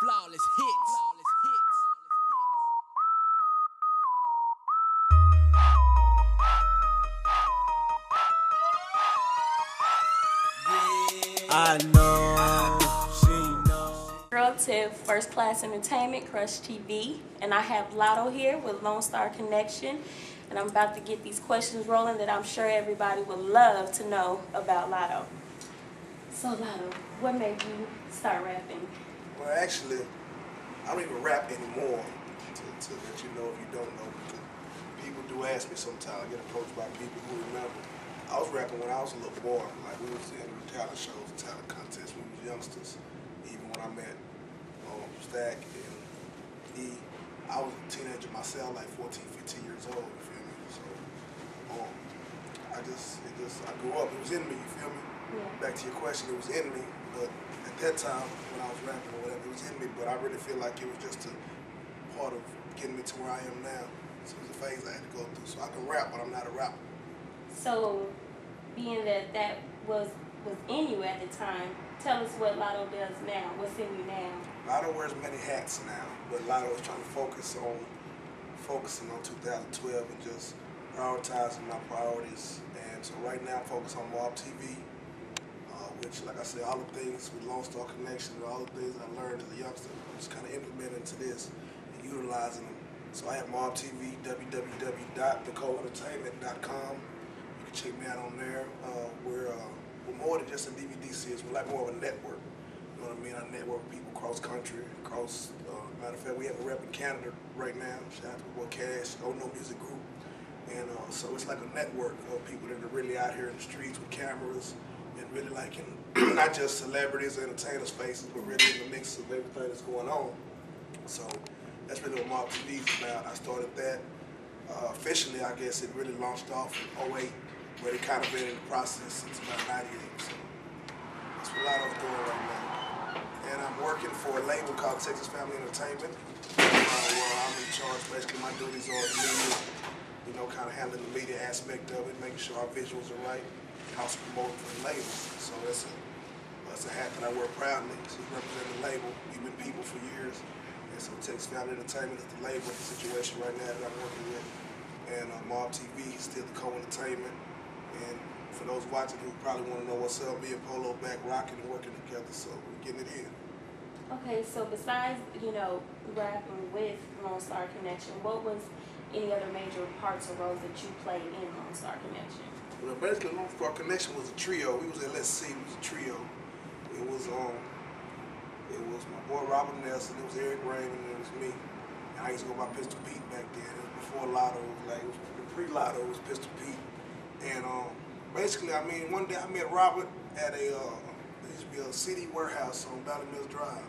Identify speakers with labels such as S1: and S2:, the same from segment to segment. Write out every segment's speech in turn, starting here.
S1: Flawless hits. I know, she knows.
S2: Girl to First Class Entertainment, Krush TV, and I have Lotto here with Lone Star Connection, and I'm about to get these questions rolling that I'm sure everybody would love to know about Lotto. So Lotto, what made you start rapping?
S3: Well, actually, I don't even rap anymore, to let you know if you don't know, because people do ask me sometimes. I get approached by people who remember. I was rapping when I was a little boy. Like, we was in talent shows and talent contests when we was youngsters. Even when I met Stack and E, I was a teenager myself, like 14, 15 years old, you feel me? So, I grew up, it was in me, you feel me?
S2: Yeah.
S3: Back to your question, it was in me, but at that time, when I was rapping or whatever, it was in me, but I really feel like it was just a part of getting me to where I am now. So it was a phase I had to go through. So I can rap, but I'm not a rapper.
S2: So, being that was in you at the time, tell us what Lotto does now. What's in you now?
S3: Lotto wears many hats now, but Lotto is trying to focusing on 2012 and just prioritizing my priorities. And so right now I'm focused on Mob TV, which, like I said, all the things with Lone Star Connection and all the things I learned as a youngster, I'm just kind of implementing into this and utilizing them. So I have Mob TV, www.thecoentertainment.com. You can check me out on there. We're more than just a DVD series. We're like more of a network. You know what I mean? I network with people across country, matter of fact, we have a rep in Canada right now. Shout out to my boy Cash, Oh No Music Group. And so it's like a network of people that are really out here in the streets with cameras and really like in not just celebrities, entertainers' faces, but really in the mix of everything that's going on. So that's really what Mob TV is about. I started that officially, I guess it really launched off in '08, but it kind of been in the process since about '98. So that's what Lotto's doing right now. And I'm working for a label called Texas Family Entertainment, where I'm in charge. Basically, my duties are the media, you know, kind of handling the media aspect of it, making sure our visuals are right, and also promoting for the label. So that's a hat that I wear proudly. So representing the label. We've been people for years. And so Texas Family Entertainment is the label situation right now that I'm working with. And Mob TV is still the co-entertainment. And for those watching who probably want to know what's up, me and Polo back rocking and working together, so we're getting it in.
S2: Okay, so besides, rapping with Lone Star Connection, what was any other major parts or roles that you played in Lone Star Connection?
S3: Well, basically, Lone Star Connection was a trio. We was at Let's See, it was a trio. It was my boy Robert Nelson, it was Eric Raymond, and it was me. And I used to go by Pistol Pete back then. It was before Lotto, it was pre-Lotto, it was Pistol Pete. And basically, I mean, one day I met Robert at there used to be a CD warehouse on Valley Mills Drive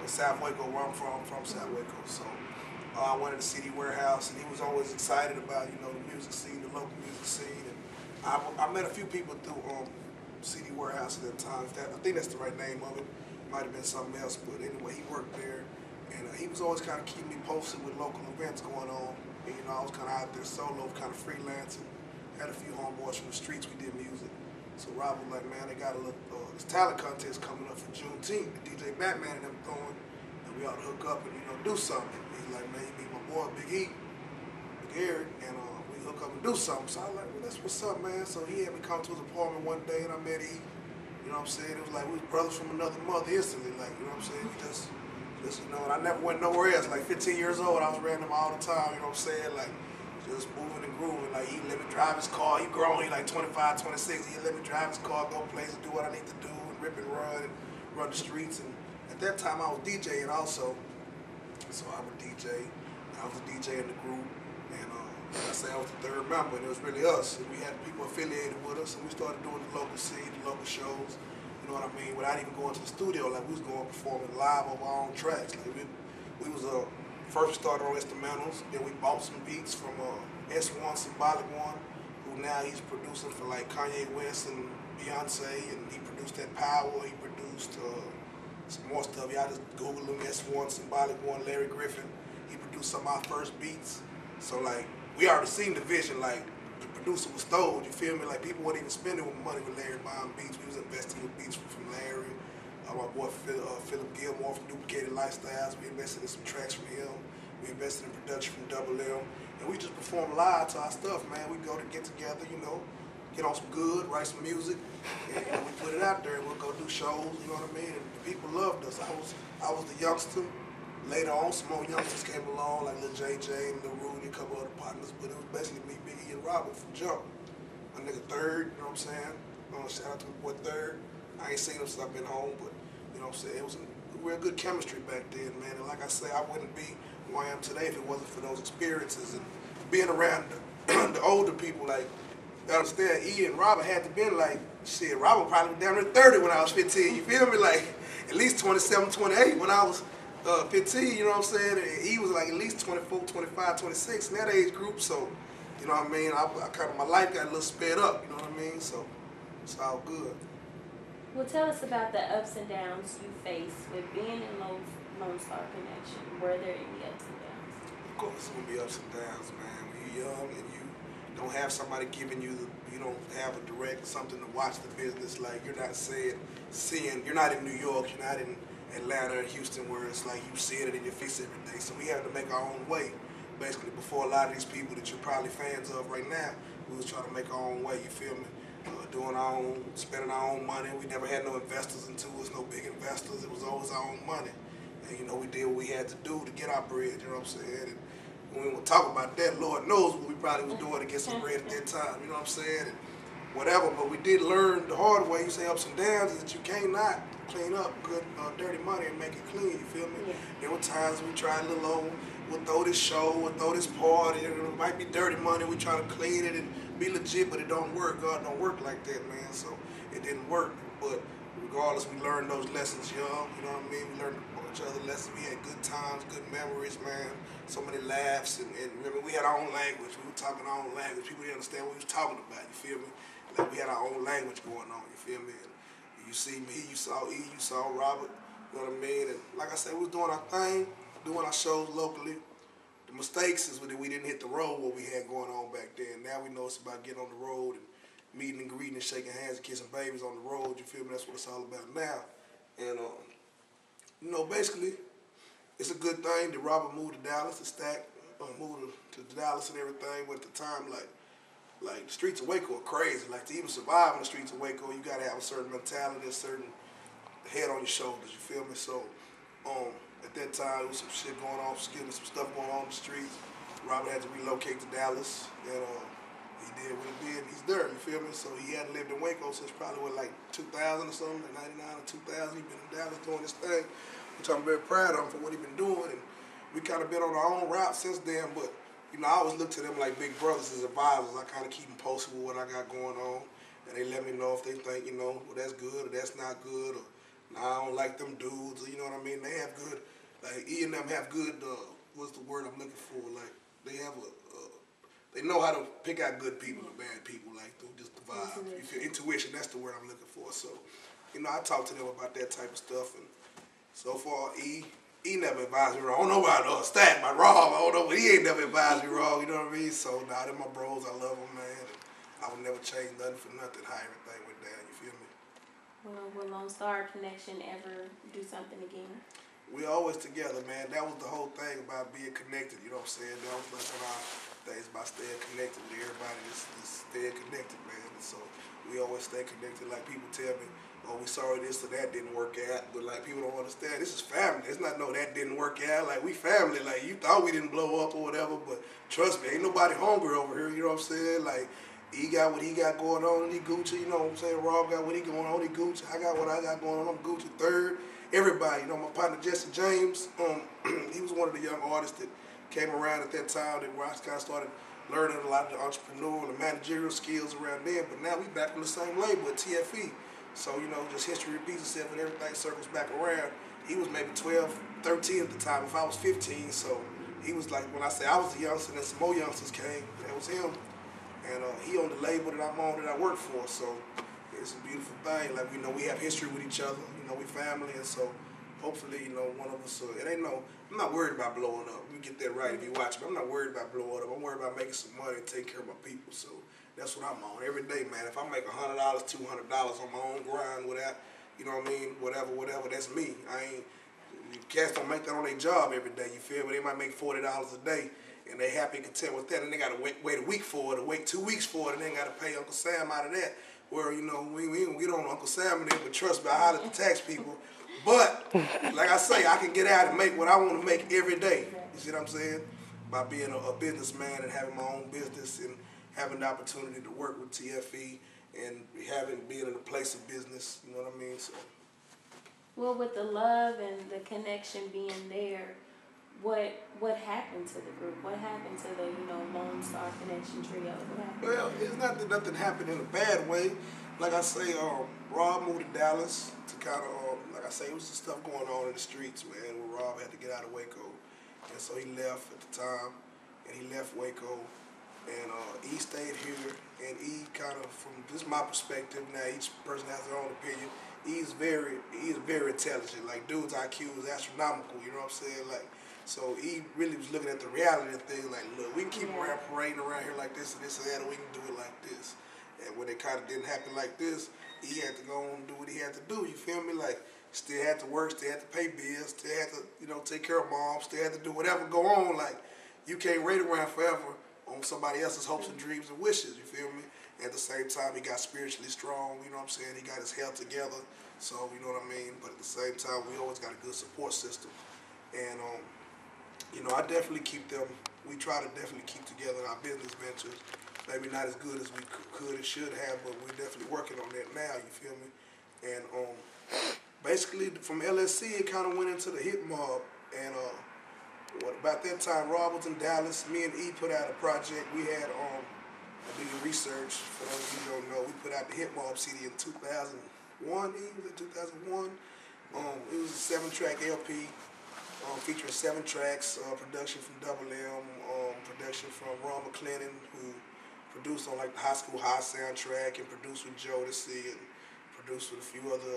S3: in South Waco, where I'm from South Waco. So I went to the CD warehouse, and he was always excited about, the music scene, the local music scene. And I met a few people through CD warehouse at that time. I think that's the right name of it. Might have been something else, but anyway, he worked there. And he was always kind of keeping me posted with local events going on. And, I was kind of out there solo, kind of freelancing. Had a few homeboys from the streets, we did music. So Rob was like, man, they got a little, this talent contest coming up for Juneteenth. DJ Batman and them throwing, and we ought to hook up and, do something. He's like, man, you meet my boy, Big E, Big Eric, and we hook up and do something. So I was like, well, that's what's up, man. So he had me come to his apartment one day, and I met E. You know what I'm saying? It was like we was brothers from another mother instantly, like, you know what I'm saying? We just and I never went nowhere else. Like 15 years old, I was around him all the time, you know what I'm saying? Like, just moving and grooving. Like, he let me drive his car. He grown, he like 25, 26. He let me drive his car, go places, do what I need to do, and rip and run the streets. And at that time, I was DJing also. So I was DJ. I was a DJ in the group. And like I say, I was the third member, and it was really us. And we had people affiliated with us, and we started doing the local scene, the local shows. You know what I mean? Without even going to the studio, like we was going performing live on our own tracks. Like we was first started on instrumentals, then we bought some beats from S1, Symbolic One, who now he's producing for like Kanye West and Beyonce, and he produced that Power, he produced some more stuff. Y'all just Google him, S1, Symbolic One, Larry Griffin. He produced some of our first beats. So like, we already seen the vision, like, the producer was stoked, you feel me? Like, people weren't even spending money with Larry buying beats. We was investing with beats from Larry, My boy Philip Gilmore from Duplicated Lifestyles. We invested in some tracks from him. We invested in production from Double M. And we just perform live to our stuff, man. We go to get together, you know, get on some good, write some music, and you know, we put it out there and we'll go do shows, you know what I mean? And the people loved us. I was the youngster. Later on, some more youngsters came along, like Lil JJ and Lil Rudy, a couple other partners, but it was basically me, Biggie, and Robert from jump. My nigga Third, you know what I'm saying? Shout out to my boy Third. I ain't seen him since I've been home, but you know what I'm saying? It was a real good chemistry back then, man. And like I say, I wouldn't be who I am today if it wasn't for those experiences and being around the older people. Like, you understand, E and Robert had to been like, shit, Robert probably was down there 30 when I was 15, you feel me? Like, at least 27, 28 when I was 15, you know what I'm saying? And he was like at least 24, 25, 26 in that age group, so, you know what I mean? I kind of, my life got a little sped up, you know what I mean? So, it's all good.
S2: Well, tell us about the ups and downs you faced with being in Lone Star Connection. Were there any ups and downs?
S3: Of course, it's gonna be ups and downs, man. When you're young and you don't have somebody giving you you don't have a direct something to watch the business. Like you're not seeing. You're not in New York. You're not in Atlanta or Houston, where it's like you see it in your face every day. So we had to make our own way. Basically, before a lot of these people that you're probably fans of right now, we was trying to make our own way. You feel me? Doing our own, spending our own money. We never had no investors into us, no big investors. It was always our own money. And you know, we did what we had to do to get our bread, you know what I'm saying? And when we would talk about that, Lord knows what we probably was doing to get some bread at that time, you know what I'm saying? And whatever, but we did learn the hard way. You say ups and downs is that you cannot clean up good, dirty money and make it clean, you feel me? Yeah. There were times we tried a little old, we'll throw this show, we'll throw this party, it might be dirty money, we try to clean it and be legit, but it don't work. God don't work like that, man, so it didn't work. But regardless, we learned those lessons young, you know what I mean? We learned a bunch of other lessons. We had good times, good memories, man, so many laughs, and remember, we had our own language. We were talking our own language. People didn't understand what we was talking about, you feel me? Like, we had our own language going on, you feel me? And you see me, you saw E, you saw Robert, you know what I mean? And like I said, we was doing our thing, doing our shows locally. The mistakes is that we didn't hit the road what we had going on back then. Now we know it's about getting on the road and meeting and greeting and shaking hands and kissing babies on the road, you feel me? That's what it's all about now. And, you know, basically, it's a good thing that Robert moved to Dallas, to Stack, moved to Dallas and everything, but at the time, like the streets of Waco are crazy. Like, to even survive in the streets of Waco, you gotta have a certain mentality, a certain head on your shoulders, you feel me? So, at that time, there was some shit going on, some stuff going on in the streets. Robert had to relocate to Dallas, and he did what he did. He's there, you feel me? So he hadn't lived in Waco since probably, what, like 2000 or something, like 99 or 2000. He's been in Dallas doing his thing, which I'm very proud of him for what he's been doing. And we kind of been on our own route since then, but, you know, I always look to them like big brothers as advisors. I kind of keep them posted with what I got going on, and they let me know if they think, you know, well, that's good or that's not good, or nah, I don't like them dudes, or, you know what I mean? They have good, like, E and them have good, what's the word I'm looking for? Like, they have they know how to pick out good people and bad people, like, through just the vibe. Intuition, that's the word I'm looking for. So, you know, I talk to them about that type of stuff, and so far, E never advised me wrong. I don't know about Stack, my Rob, I don't know, but he ain't never advised me wrong, you know what I mean? So, nah, they're my bros, I love them, man. I would never change nothing for nothing, how everything went down, you feel me?
S2: Well, will Lone Star Connection ever do something again?
S3: We always together, man. That was the whole thing about being connected, you know what I'm saying? That was like one of our things about staying connected with everybody, just staying connected, man. And so we always stay connected. Like, people tell me, oh, we sorry this or that didn't work out, but like, people don't understand. This is family. It's not no that didn't work out. Like, we family. Like, you thought we didn't blow up or whatever, but trust me, ain't nobody hungry over here, you know what I'm saying? Like, he got what he got going on, he Gucci, you know what I'm saying? Rob got what he going on, he Gucci. I got what I got going on, I'm Gucci. Third, everybody, you know, my partner Jesse James, he was one of the young artists that came around at that time where I kind of started learning a lot of the entrepreneurial and managerial skills around there, but now we back on the same label at TFE. So, you know, just history repeats itself and everything circles back around. He was maybe 12, 13 at the time, if I was 15, so he was like, when I say I was a youngster, then some more youngsters came, that was him. And he on the label that I'm on, that I work for, so it's a beautiful thing. Like, we know we have history with each other, you know, we family, and so hopefully, you know, one of us, I'm not worried about blowing up. You get that right if you watch me. I'm not worried about blowing up. I'm worried about making some money and taking care of my people, so that's what I'm on every day, man. If I make $100, $200 on my own grind without you know what I mean, whatever, that's me. Cats don't make that on their job every day, you feel me? They might make $40 a day, and they happy and content with that, and they got to wait a week for it, or wait 2 weeks for it, and then got to pay Uncle Sam out of that. Where, you know, we don't get on Uncle Sam and them, but trust me, I holler at the tax people. But, like I say, I can get out and make what I want to make every day. You see what I'm saying? By being a businessman and having my own business and having the opportunity to work with TFE and being in a place of business, you know what I mean? So.
S2: Well, with the love and the connection being there, what happened to the group? What happened to the, you know, Lone Star Connection trio? What happened?
S3: Well, it's not that nothing happened in a bad way. Like I say, Rob moved to Dallas to kind of, like I say, it was just stuff going on in the streets, man, where Rob had to get out of Waco. And so he left at the time, and he left Waco, and E stayed here, and E kind of, from this is my perspective, now each person has their own opinion, he is very intelligent. Like, dude's IQ is astronomical, you know what I'm saying? Like, so he really was looking at the reality of things, like, look, we can keep around parading around here like this and this and that, and we can do it like this. And when it kind of didn't happen like this, he had to go on and do what he had to do, you feel me? Like, still had to work, still had to pay bills, still had to, you know, take care of mom, still had to do whatever go on. Like, you can't wait around forever on somebody else's hopes and dreams and wishes, you feel me? At the same time, he got spiritually strong, you know what I'm saying? He got his health together, so, you know what I mean? But at the same time, we always got a good support system. And, you know, I definitely keep them, we try to definitely keep together our business ventures. Maybe not as good as we could and should have, but we're definitely working on that now, you feel me? And basically, from LSC, it kind of went into the hit mob. And about that time, Rob was in Dallas. Me and E put out a project. We had, I did research, for those of you who don't know, we put out the Hit Mob CD in 2001, E, was it 2001? It was a 7-track LP. Featuring 7 tracks, production from Double M, production from Ron McClennan, who produced on like the High School High soundtrack, and produced with Jodeci, and produced with a few other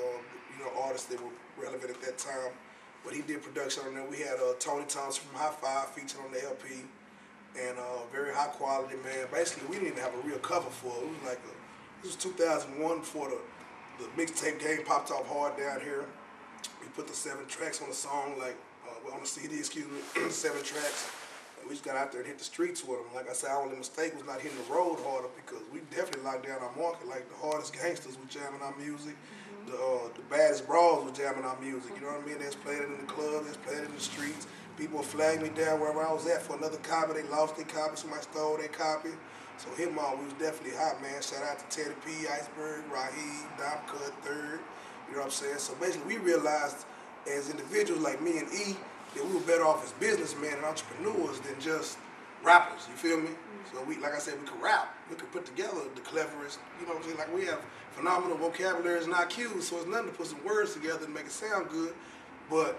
S3: you know, artists that were relevant at that time. But he did production on there. We had Tony Thompson from High Five featured on the LP, and very high quality, man. Basically, we didn't even have a real cover for it. It was like this was 2001 before the mixtape game popped off hard down here. We put the 7 tracks on the song, like. On the CD, 7 tracks. And we just got out there and hit the streets with them. Like I said, our only mistake was not hitting the road harder, because we definitely locked down our market. Like, the hardest gangsters were jamming our music. The baddest brawls were jamming our music. You know what I mean? They was playing it in the clubs, they was playing it in the streets. People would flag me down wherever I was at for another copy. They lost their copy, somebody stole their copy. So Hit Mob, we was definitely hot, man. Shout out to Teddy P, Iceberg, Raheem, Dom Cut, Third. You know what I'm saying? So basically, we realized as individuals like me and E, that we were better off as businessmen and entrepreneurs than just rappers, you feel me? So we, like I said, we could rap. We could put together the cleverest, you know what I'm saying? Like, we have phenomenal vocabularies and IQs, so it's nothing to put some words together and make it sound good, but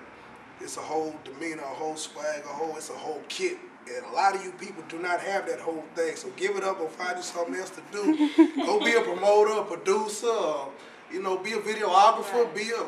S3: it's a whole demeanor, a whole swag, it's a whole kit. And a lot of you people do not have that whole thing, so give it up or find you something else to do. Go be a promoter, a producer, you know, be a videographer, be a,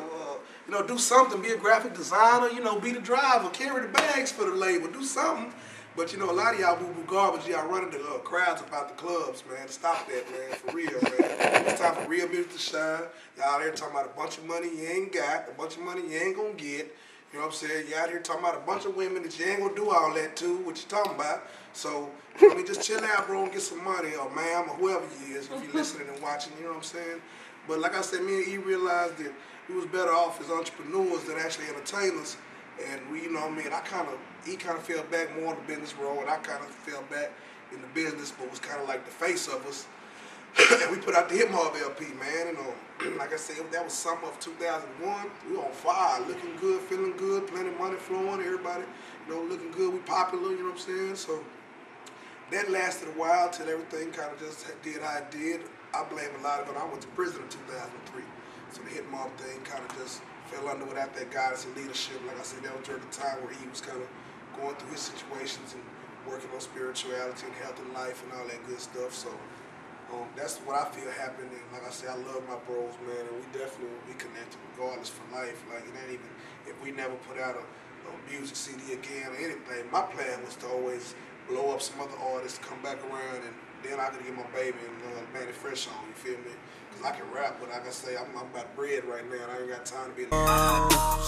S3: you know, do something, be a graphic designer, you know, be the driver, carry the bags for the label, do something. But, you know, a lot of y'all boo-boo garbage, y'all running the crowds about the clubs, man. Stop that, man, for real, man. It's time for real business to shine. Y'all out here talking about a bunch of money you ain't got, a bunch of money you ain't gonna get. You know what I'm saying? You out here talking about a bunch of women that you ain't gonna do all that to, what you talking about. So, you know, I mean, just chill out, bro, and get some money, or ma'am, or whoever you is, if you're listening and watching, you know what I'm saying? But like I said, me and E realized that we was better off as entrepreneurs than actually entertainers. And we, you know what I mean, he kind of fell back more on the business role, and I kind of fell back in the business, but was kind of like the face of us. And we put out the Hit Mob LP, man, and like I said, that was summer of 2001. We on fire, looking good, feeling good, plenty of money flowing, everybody, you know, looking good, we popular, you know what I'm saying? So that lasted a while till everything kind of just did how it did. I blame a lot of it. I went to prison in 2003. So the Hit Mob thing kind of just fell under without that guidance and leadership. Like I said, that was during the time where he was kind of going through his situations and working on spirituality and health and life and all that good stuff. So that's what I feel happened. And like I said, I love my bros, man, and we definitely will be connected regardless for life. Like, it ain't even, if we never put out a music CD again or anything, my plan was to always blow up some other artists, come back around, and then I could get my baby and Manny Fresh on, you feel me? Because I can rap, but like I say, I'm about bread right now, and I ain't got time to be.